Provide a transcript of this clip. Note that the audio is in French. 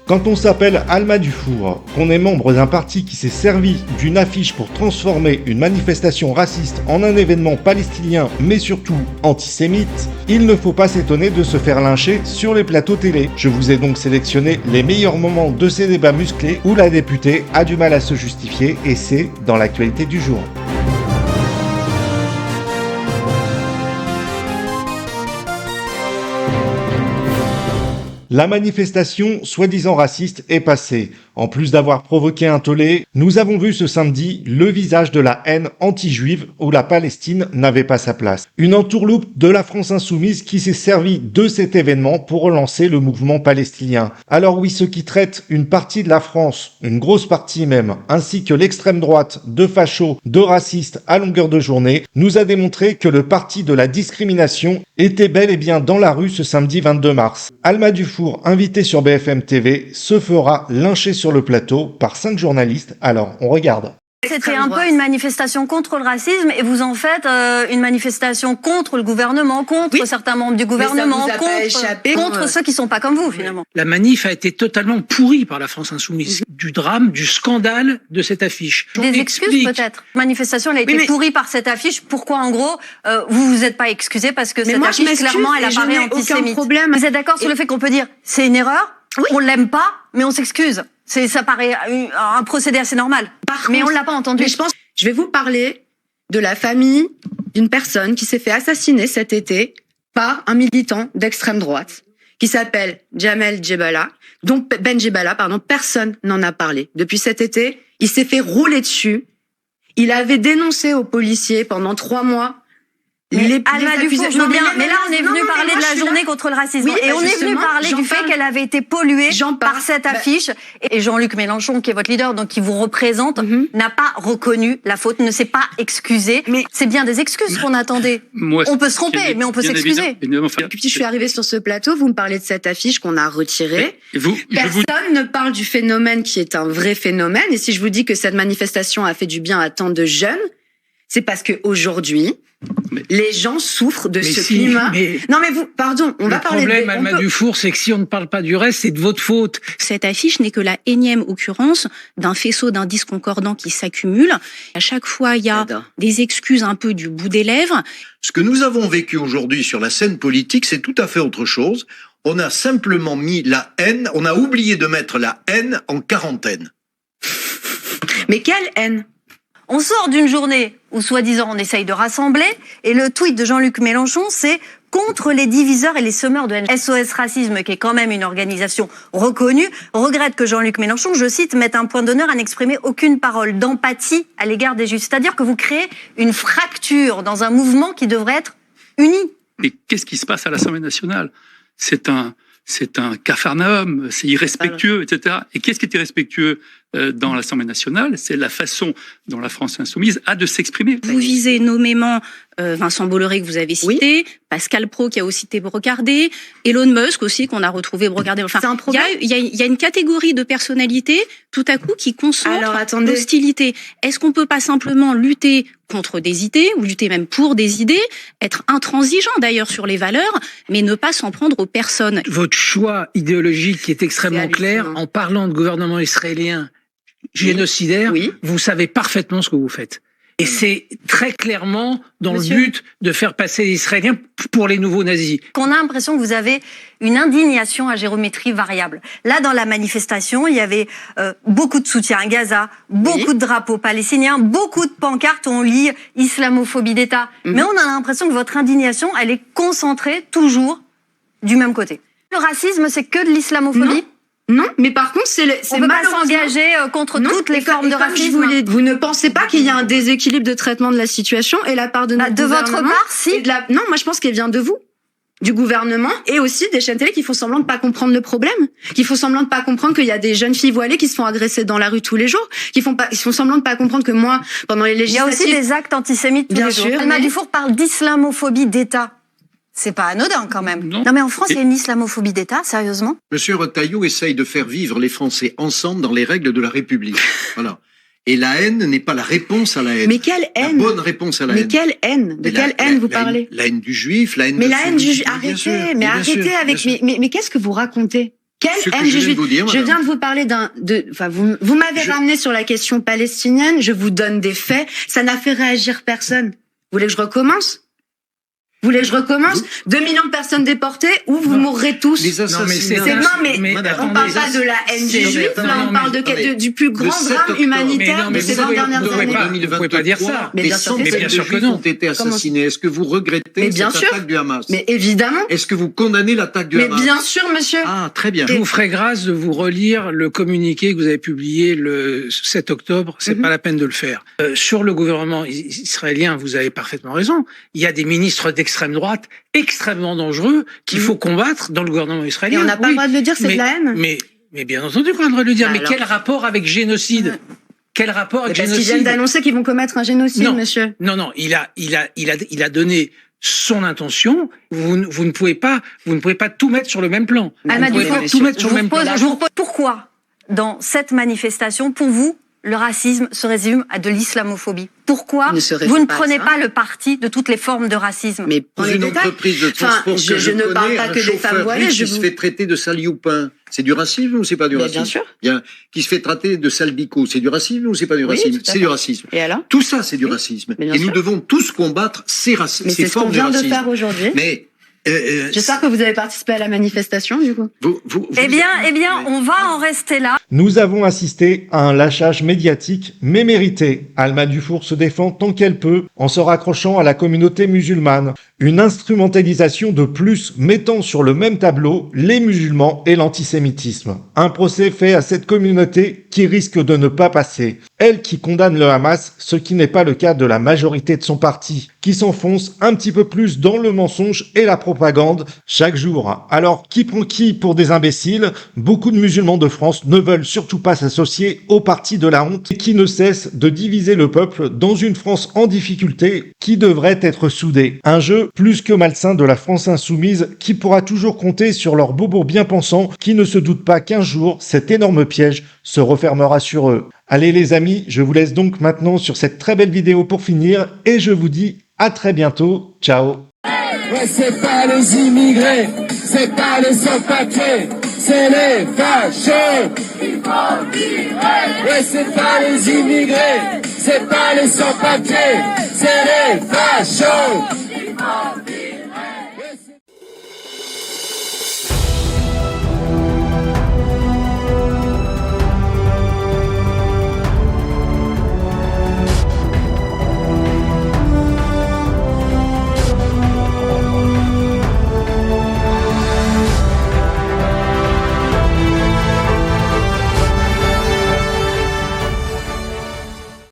Quand on s'appelle Alma Dufour, qu'on est membre d'un parti qui s'est servi d'une affiche pour transformer une manifestation raciste en un événement palestinien, mais surtout antisémite, il ne faut pas s'étonner de se faire lyncher sur les plateaux télé. Je vous ai donc sélectionné les meilleurs moments de ces débats musclés où la députée a du mal à se justifier, et c'est dans l'actualité du jour. La manifestation soi-disant raciste est passée. En plus d'avoir provoqué un tollé, nous avons vu ce samedi le visage de la haine anti-juive où la Palestine n'avait pas sa place. Une entourloupe de la France insoumise qui s'est servi de cet événement pour relancer le mouvement palestinien. Alors oui, ceux qui traitent une partie de la France, une grosse partie même, ainsi que l'extrême droite de fachos, de racistes à longueur de journée, nous a démontré que le parti de la discrimination était bel et bien dans la rue ce samedi 22 mars. Alma Dufour, invitée sur BFM TV, se fera lyncher sur le plateau par 5 journalistes. Alors, on regarde. C'était un peu une manifestation contre le racisme et vous en faites une manifestation contre le gouvernement, contre certains membres du gouvernement, contre ceux qui sont pas comme vous finalement. La manif a été totalement pourrie par la France insoumise. Du drame, du scandale de cette affiche. Des excuses peut-être. La manifestation elle a été pourrie par cette affiche. Pourquoi en gros vous vous êtes pas excusé parce que cette affiche clairement elle apparaît antisémite. Vous êtes d'accord sur le fait qu'on peut dire c'est une erreur, on l'aime pas, mais on s'excuse. Ça paraît un procédé assez normal. Mais on l'a pas entendu. Mais je vais vous parler de la famille d'une personne qui s'est fait assassiner cet été par un militant d'extrême droite qui s'appelle Jamel Djebala. Donc Ben Djebala, pardon, personne n'en a parlé. Depuis cet été, il s'est fait rouler dessus. Il avait dénoncé aux policiers pendant 3 mois. Alma Dufour, je veux bien, mais là on est venu parler de la journée contre le racisme et on est venu parler du fait qu'elle avait été polluée par cette affiche et Jean-Luc Mélenchon qui est votre leader donc qui vous représente n'a pas reconnu la faute, ne s'est pas excusé. Mais c'est bien des excuses qu'on attendait. On peut se tromper mais on peut s'excuser. Depuis que je suis arrivée sur ce plateau, vous me parlez de cette affiche qu'on a retirée. Personne ne parle du phénomène qui est un vrai phénomène et si je vous dis que cette manifestation a fait du bien à tant de jeunes, c'est parce que aujourd'hui les gens souffrent de ce climat. Non mais vous, pardon, on va parler de... Le problème, Alma Dufour, c'est que si on ne parle pas du reste, c'est de votre faute. Cette affiche n'est que la énième occurrence d'un faisceau d'indices concordants qui s'accumulent. À chaque fois, il y a des excuses un peu du bout des lèvres. Ce que nous avons vécu aujourd'hui sur la scène politique, c'est tout à fait autre chose. On a simplement mis la haine, on a oublié de mettre la haine en quarantaine. Mais quelle haine ? On sort d'une journée où, soi-disant, on essaye de rassembler, et le tweet de Jean-Luc Mélenchon, c'est « Contre les diviseurs et les semeurs de haine ». SOS Racisme, qui est quand même une organisation reconnue, regrette que Jean-Luc Mélenchon, je cite, mette un point d'honneur à n'exprimer aucune parole d'empathie à l'égard des Juifs. C'est-à-dire que vous créez une fracture dans un mouvement qui devrait être uni. Mais qu'est-ce qui se passe à l'Assemblée nationale ? C'est un capharnaüm, c'est irrespectueux, etc. Et qu'est-ce qui est irrespectueux dans l'Assemblée nationale ? C'est la façon dont la France insoumise a de s'exprimer. Vous visez nommément Vincent Bolloré que vous avez cité, Pascal Praud qui a aussi été brocardé, Elon Musk aussi qu'on a retrouvé brocardé. Enfin, il y a une catégorie de personnalités tout à coup qui concentre l'hostilité. Est-ce qu'on peut pas simplement lutter contre des idées ou lutter même pour des idées, être intransigeant d'ailleurs sur les valeurs, mais ne pas s'en prendre aux personnes ? Votre choix idéologique est extrêmement clair. En parlant de gouvernement israélien génocidaire, vous savez parfaitement ce que vous faites. Et c'est très clairement dans le but de faire passer les Israéliens pour les nouveaux nazis. Qu'on a l'impression que vous avez une indignation à géométrie variable. Là, dans la manifestation, il y avait beaucoup de soutien à Gaza, beaucoup de drapeaux palestiniens, beaucoup de pancartes où on lit « islamophobie d'État ». Mais on a l'impression que votre indignation, elle est concentrée toujours du même côté. Le racisme, c'est que de l'islamophobie ? Non, mais par contre, on peut pas s'engager contre toutes les formes de racisme. Vous ne pensez pas qu'il y a un déséquilibre de traitement de la situation et la part de notre gouvernement votre part, si. Non, moi je pense qu'elle vient de vous, du gouvernement et aussi des chaînes télé qui font semblant de pas comprendre le problème, qui font semblant de pas comprendre qu'il y a des jeunes filles voilées qui se font agresser dans la rue tous les jours, ils font semblant de pas comprendre que moi, pendant les législatives... Il y a aussi des actes antisémites tous les jours. Alma Dufour parle d'islamophobie d'État. C'est pas anodin quand même. Non mais en France, il y a une islamophobie d'État, sérieusement. Monsieur Retailleau essaye de faire vivre les Français ensemble dans les règles de la République. Voilà. Et la haine n'est pas la réponse à la haine. Mais quelle haine ? La bonne réponse à la haine. Mais quelle haine ? De quelle haine vous parlez ? La haine du juif, la haine mais de la haine du juif, arrêtez avec... Mais qu'est-ce que vous racontez ? Quelle haine du juif? Je viens de vous parler vous m'avez ramené sur la question palestinienne, je vous donne des faits, ça n'a fait réagir personne. Vous voulez que je recommence? 2 millions de personnes déportées ou vous mourrez tous. Mais on parle pas de la haine du juif, là on parle du plus grand drame humanitaire de ces 20 dernières années. Vous pouvez pas dire ça. Mais bien sûr que non. Ont été assassinés. Est-ce que vous regrettez cette attaque du Hamas? Mais évidemment. Est-ce que vous condamnez l'attaque du Hamas? Mais bien sûr, monsieur. Ah, très bien. Je vous ferai grâce de vous relire le communiqué que vous avez publié le 7 octobre. C'est pas la peine de le faire. Sur le gouvernement israélien, vous avez parfaitement raison. Il y a des ministres d'extrême droite extrêmement dangereux qu'il faut combattre dans le gouvernement israélien. Et on n'a pas le droit de le dire, c'est de la haine. Mais bien entendu qu'on a le droit de le dire. Mais quel rapport avec génocide? Quel rapport avec génocide? Parce qu'ils viennent d'annoncer qu'ils vont commettre un génocide, monsieur. Non, il a donné son intention. Vous ne pouvez pas tout mettre sur le même plan. Je vous repose pourquoi dans cette manifestation, pour vous, le racisme se résume à de l'islamophobie. Pourquoi vous ne prenez pas le parti de toutes les formes de racisme? Mais pour une entreprise de transport je ne parle pas que des femmes voilées. Qui se fait traiter de sale youpin, c'est du racisme ou c'est pas du racisme? Bien sûr. Bien. Qui se fait traiter de sale bico, c'est du racisme ou c'est pas du racisme? C'est du racisme. Et alors? Tout ça, c'est du racisme. Et nous devons tous combattre ces formes de racisme. Mais c'est ce qu'on vient de faire aujourd'hui. J'espère que vous avez participé à la manifestation, du coup. Eh bien, on va en rester là. Nous avons assisté à un lâchage médiatique, mais mérité. Alma Dufour se défend tant qu'elle peut en se raccrochant à la communauté musulmane. Une instrumentalisation de plus mettant sur le même tableau les musulmans et l'antisémitisme. Un procès fait à cette communauté qui risque de ne pas passer. Elle qui condamne le Hamas, ce qui n'est pas le cas de la majorité de son parti, qui s'enfonce un petit peu plus dans le mensonge et la propagande chaque jour. Alors, qui prend qui pour des imbéciles? Beaucoup de musulmans de France ne veulent surtout pas s'associer au parti de la honte et qui ne cesse de diviser le peuple dans une France en difficulté qui devrait être soudée. Un jeu plus que malsain de la France insoumise qui pourra toujours compter sur leurs bourreaux bien pensants qui ne se doutent pas qu'un jour, cet énorme piège se refermera sur eux. Allez les amis, je vous laisse donc maintenant sur cette très belle vidéo pour finir et je vous dis à très bientôt. Ciao. Ouais, c'est pas les immigrés, c'est pas les sans-papiers, c'est les fachos. Il faut virer. Ouais, c'est pas les immigrés, c'est pas les sans-papiers, c'est les fachos.